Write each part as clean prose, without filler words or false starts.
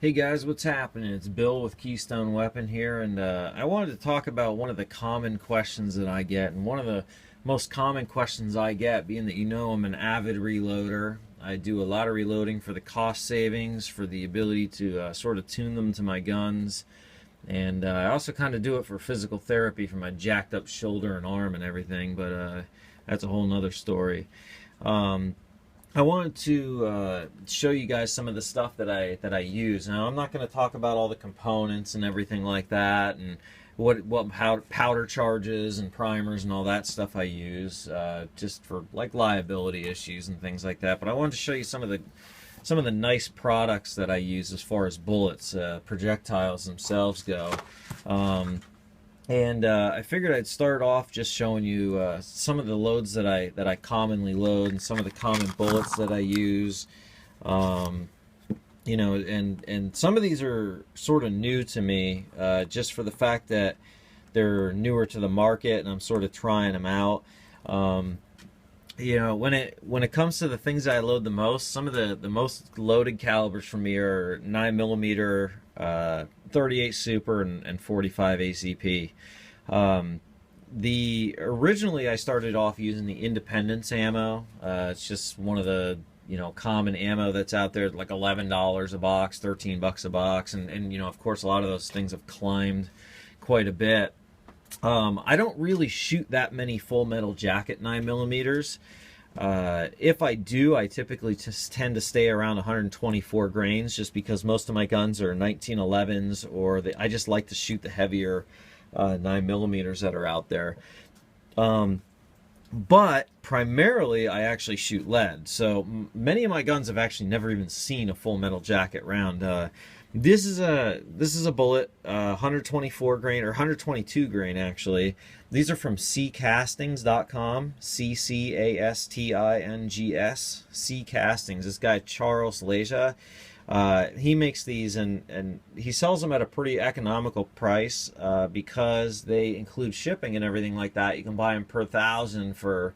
Hey guys, what's happening? It's Bill with Keystone Weapon here, and I wanted to talk about one of the common questions that I get. And one of the most common questions I get, being that I'm an avid reloader. I do a lot of reloading for the cost savings, for the ability to sort of tune them to my guns, and I also kind of do it for physical therapy for my jacked up shoulder and arm and everything, but that's a whole nother story. Um, I wanted to show you guys some of the stuff that I use. Now, I'm not going to talk about all the components and everything like that, and what powder charges and primers and all that stuff I use, just for like liability issues and things like that. But I wanted to show you some of the nice products that I use as far as bullets, projectiles themselves go. Um, and I figured I'd start off just showing you some of the loads that I commonly load and some of the common bullets that I use. Um, and some of these are sort of new to me, just for the fact that they're newer to the market, and I'm sort of trying them out. Um, when it comes to the things that I load the most, some of the most loaded calibers for me are 9 millimeter, 38 Super, and 45 ACP. Um, the originally I started off using the Independence ammo. It's just one of the common ammo that's out there, like $11 a box, $13 a box, and of course a lot of those things have climbed quite a bit. I don't really shoot that many Full Metal Jacket 9 millimeters. If I do, I typically just tend to stay around 124 grains, just because most of my guns are 1911s, or I just like to shoot the heavier 9 millimeters that are out there. Um, but primarily, I actually shoot lead. So many of my guns have actually never even seen a Full Metal Jacket round. This is a bullet, 124 grain, or 122 grain actually. These are from ccastings.com, CCASTINGS, C Castings. This guy Charles Leja, he makes these, and he sells them at a pretty economical price, because they include shipping and everything like that. You can buy them per thousand for,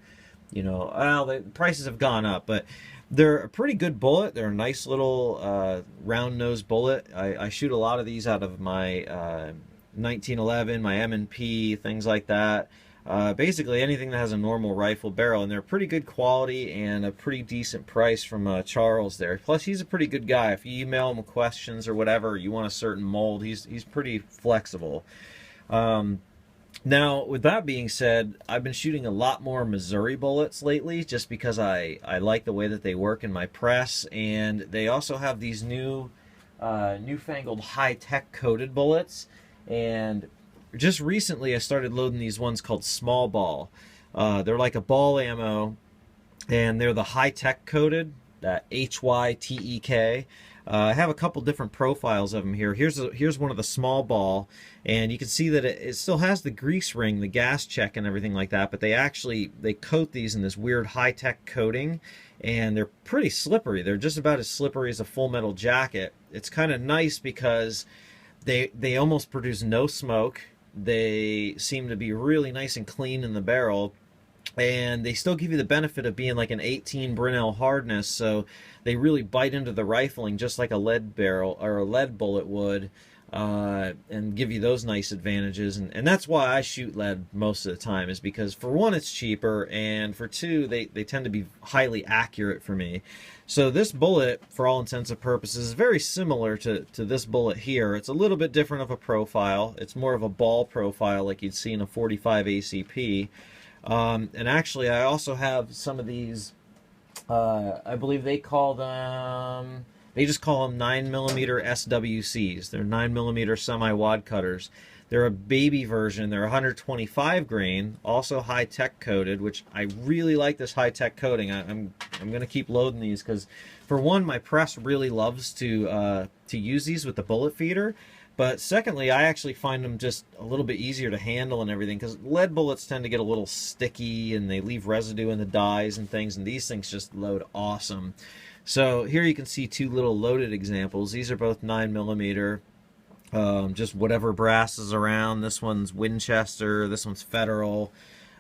well, the prices have gone up, but they're a pretty good bullet. They're a nice little round nose bullet. I shoot a lot of these out of my 1911, my M&P, things like that. Basically anything that has a normal rifle barrel, and they're pretty good quality and a pretty decent price from Charles there. Plus, he's a pretty good guy. If you email him questions or whatever, you want a certain mold, he's pretty flexible. Now, with that being said, I've been shooting a lot more Missouri bullets lately, just because I like the way that they work in my press, and they also have these newfangled high-tech coated bullets. And just recently I started loading these ones called small ball. They're like a ball ammo, and they're the high-tech coated, that HYTEK. I have a couple different profiles of them here. Here's one of the small ball, and you can see that it still has the grease ring, the gas check, and everything like that. But they coat these in this weird high-tech coating, and they're pretty slippery. They're just about as slippery as a Full Metal Jacket. It's kind of nice because they almost produce no smoke. They seem to be really nice and clean in the barrel, and they still give you the benefit of being like an 18 Brinell hardness, so they really bite into the rifling just like a lead barrel or a lead bullet would, and give you those nice advantages. And that's why I shoot lead most of the time, is because for one, it's cheaper, and for two, they tend to be highly accurate for me. So this bullet, for all intents and purposes, is very similar to this bullet here. It's a little bit different of a profile. It's more of a ball profile like you'd see in a 45 ACP. And actually, I also have some of these, I believe they just call them 9 millimeter SWCs. They're 9 millimeter semi-wad cutters. They're a baby version. They're 125 grain, also high-tech coated, which I really like this high-tech coating. I'm going to keep loading these because, for one, my press really loves to use these with the bullet feeder. But secondly, I actually find them just a little bit easier to handle and everything, because lead bullets tend to get a little sticky and they leave residue in the dies and things, and these things just load awesome. So here you can see two little loaded examples. These are both 9 millimeter. Just whatever brass is around. This one's Winchester, this one's Federal.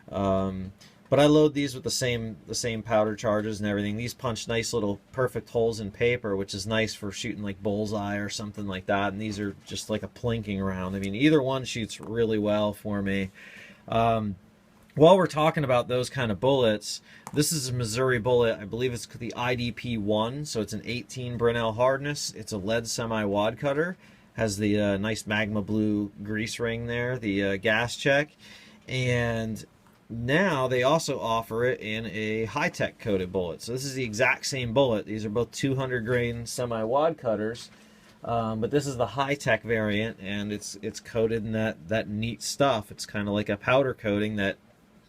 But But I load these with the same powder charges and everything. These punch nice little perfect holes in paper, which is nice for shooting like bullseye or something like that. And these are just like a plinking round. I mean, either one shoots really well for me. While we're talking about those kind of bullets, this is a Missouri bullet. I believe it's the IDP-1, so it's an 18 Bresnell hardness. It's a lead semi-wad cutter. Has the nice magma blue grease ring there, the gas check. And now they also offer it in a high-tech coated bullet. So this is the exact same bullet. These are both 200 grain semi-wad cutters. But this is the high-tech variant, and it's coated in that neat stuff. It's kind of like a powder coating that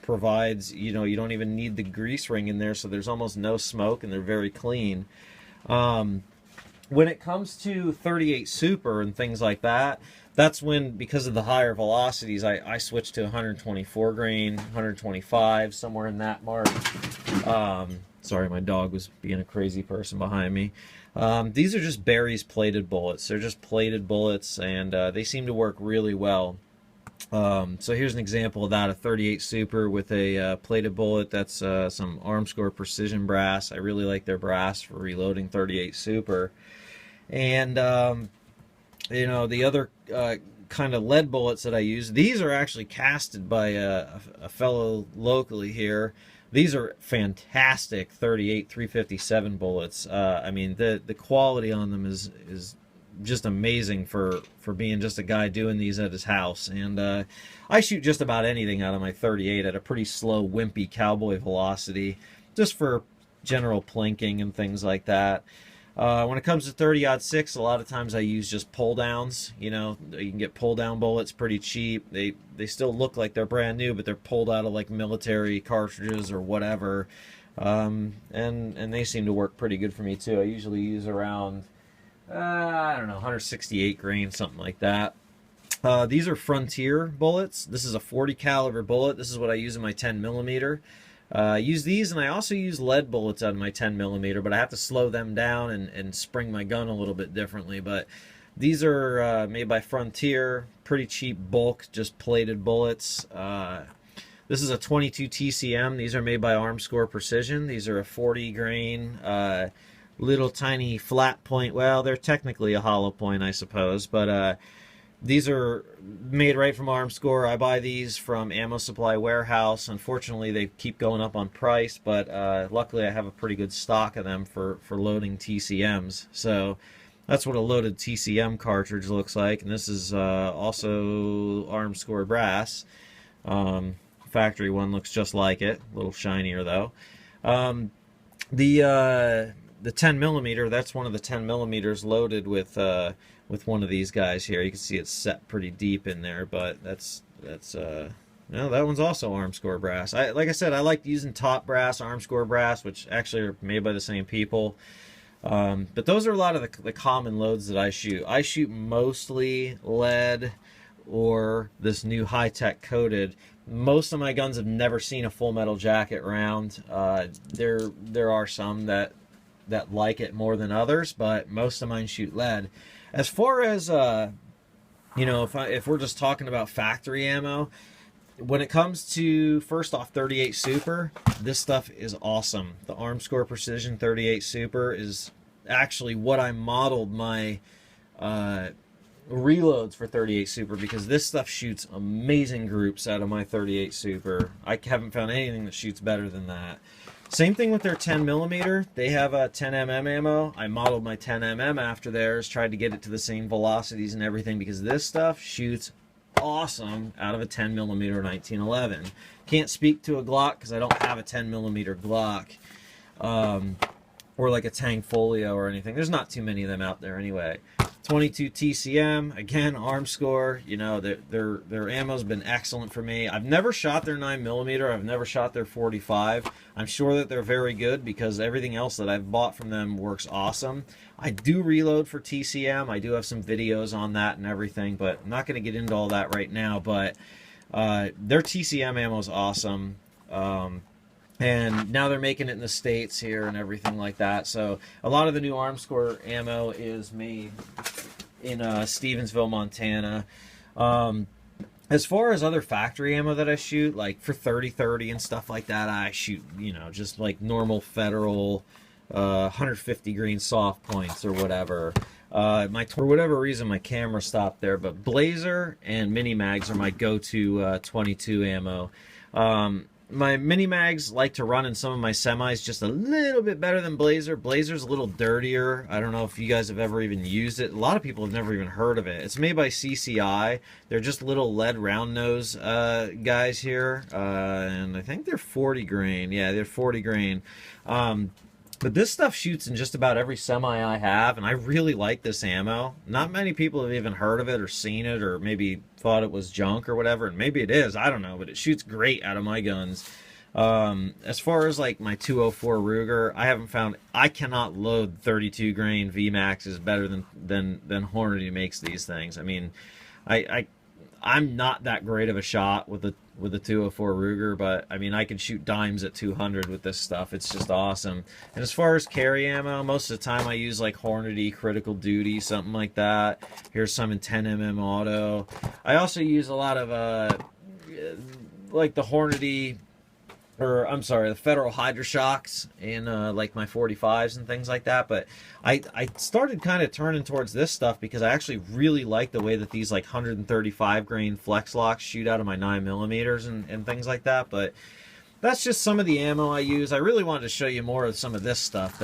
provides, you know, you don't even need the grease ring in there, so there's almost no smoke, and they're very clean. When it comes to 38 Super and things like that, that's when, because of the higher velocities, I switched to 124 grain, 125, somewhere in that mark. Sorry, my dog was being a crazy person behind me. These are just Berry's plated bullets. They're just plated bullets, and they seem to work really well. So here's an example of that, a 38 Super with a plated bullet. That's some Armscore Precision brass. I really like their brass for reloading 38 Super. And, you know, the other kind of lead bullets that I use, these are actually casted by a fellow locally here. These are fantastic 38 357 bullets. I mean, the quality on them is just amazing for being just a guy doing these at his house. And I shoot just about anything out of my 38 at a pretty slow, wimpy cowboy velocity, just for general plinking and things like that. When it comes to 30-06, a lot of times I use just pull downs. You know, you can get pull down bullets pretty cheap. They still look like they're brand new, but they're pulled out of like military cartridges or whatever. And they seem to work pretty good for me too. I usually use around, I don't know, 168 grain, something like that. These are Frontier bullets. This is a 40 caliber bullet. This is what I use in my 10 millimeter. I use these, and I also use lead bullets out of my 10 millimeter, but I have to slow them down and spring my gun a little bit differently. But these are made by Frontier, pretty cheap bulk, just plated bullets. This is a 22 TCM. These are made by Armscore Precision. These are a 40 grain, little tiny flat point. Well, they're technically a hollow point, I suppose, but these are made right from Armscore. I buy these from Ammo Supply Warehouse. Unfortunately, they keep going up on price, but luckily I have a pretty good stock of them for loading TCMs. So that's what a loaded TCM cartridge looks like. And this is also Armscore brass. Factory one looks just like it, a little shinier though. The 10 millimeter, that's one of the 10 millimeters loaded with one of these guys here. You can see it's set pretty deep in there, but that's no, that one's also Armscore brass. Like I said, I like using Top Brass, Armscore brass, which actually are made by the same people. But those are a lot of the common loads that I shoot. I shoot mostly lead or this new high-tech coated. Most of my guns have never seen a Full Metal Jacket round. There are some that like it more than others, but most of mine shoot lead. As far as you know, if we're just talking about factory ammo, when it comes to, first off, 38 Super, this stuff is awesome. The Armscore Precision 38 Super is actually what I modeled my reloads for 38 Super, because this stuff shoots amazing groups out of my 38 Super. I haven't found anything that shoots better than that. Same thing with their 10 millimeter. They have a 10mm ammo. I modeled my 10mm after theirs, tried to get it to the same velocities and everything, because this stuff shoots awesome out of a 10 millimeter 1911. Can't speak to a Glock because I don't have a 10 millimeter Glock, or like a Tang Folio or anything. There's not too many of them out there anyway. 22 TCM, again, Armscore. You know, their ammo's been excellent for me. I've never shot their 9mm. I've never shot their 45. I'm sure that they're very good because everything else that I've bought from them works awesome. I do reload for TCM. I do have some videos on that and everything, but I'm not going to get into all that right now. But their TCM ammo is awesome. And now they're making it in the States here and everything like that. So a lot of the new Armscore ammo is made in Stevensville, Montana. As far as other factory ammo that I shoot, like for 30-30 and stuff like that, I shoot, you know, just like normal Federal 150 grain soft points or whatever. For whatever reason, my camera stopped there, but Blazer and Mini Mags are my go-to 22 ammo. My Mini Mags like to run in some of my semis just a little bit better than Blazer. Blazer's a little dirtier. I don't know if you guys have ever even used it. A lot of people have never even heard of it. It's made by CCI. They're just little lead round nose guys here, and I think they're 40 grain. Yeah, they're 40 grain. But this stuff shoots in just about every semi I have, and I really like this ammo. Not many people have even heard of it or seen it or maybe thought it was junk or whatever, and maybe it is, I don't know, but it shoots great out of my guns. As far as like my 204 Ruger, I haven't found, I cannot load 32 grain VMAXs better than Hornady makes these things. I mean, I'm not that great of a shot with the 204 Ruger, but I mean I can shoot dimes at 200 with this stuff. It's just awesome. And as far as carry ammo, most of the time I use like Hornady, Critical Duty, something like that. Here's some in 10mm auto. I also use a lot of like the Hornady, or I'm sorry, the Federal Hydra-Shocks in like my 45s and things like that. But I started kind of turning towards this stuff because I actually really like the way that these like 135 grain flex locks shoot out of my 9mm and things like that. But that's just some of the ammo I use. I really wanted to show you more of some of this stuff,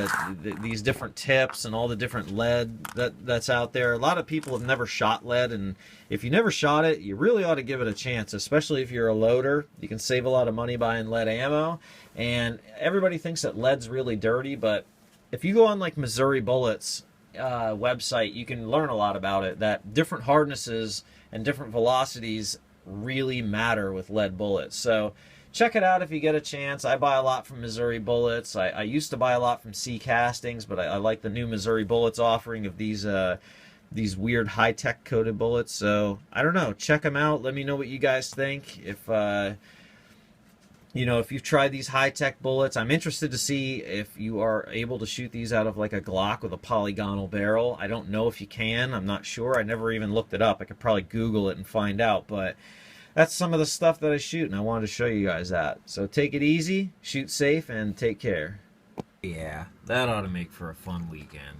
these different tips and all the different lead that's out there. A lot of people have never shot lead, and if you never shot it, you really ought to give it a chance, especially if you're a loader. You can save a lot of money buying lead ammo, and everybody thinks that lead's really dirty, but if you go on like Missouri Bullets website, you can learn a lot about it, that different hardnesses and different velocities really matter with lead bullets. So check it out if you get a chance. I buy a lot from Missouri Bullets. I used to buy a lot from Sea Castings, but I like the new Missouri Bullets offering of these weird high-tech coated bullets. So I don't know. Check them out. Let me know what you guys think. If you know, if you've tried these high-tech bullets, I'm interested to see if you are able to shoot these out of like a Glock with a polygonal barrel. I don't know if you can. I'm not sure. I never even looked it up. I could probably Google it and find out, but that's some of the stuff that I shoot, and I wanted to show you guys that. So take it easy, shoot safe, and take care. Yeah, that ought to make for a fun weekend.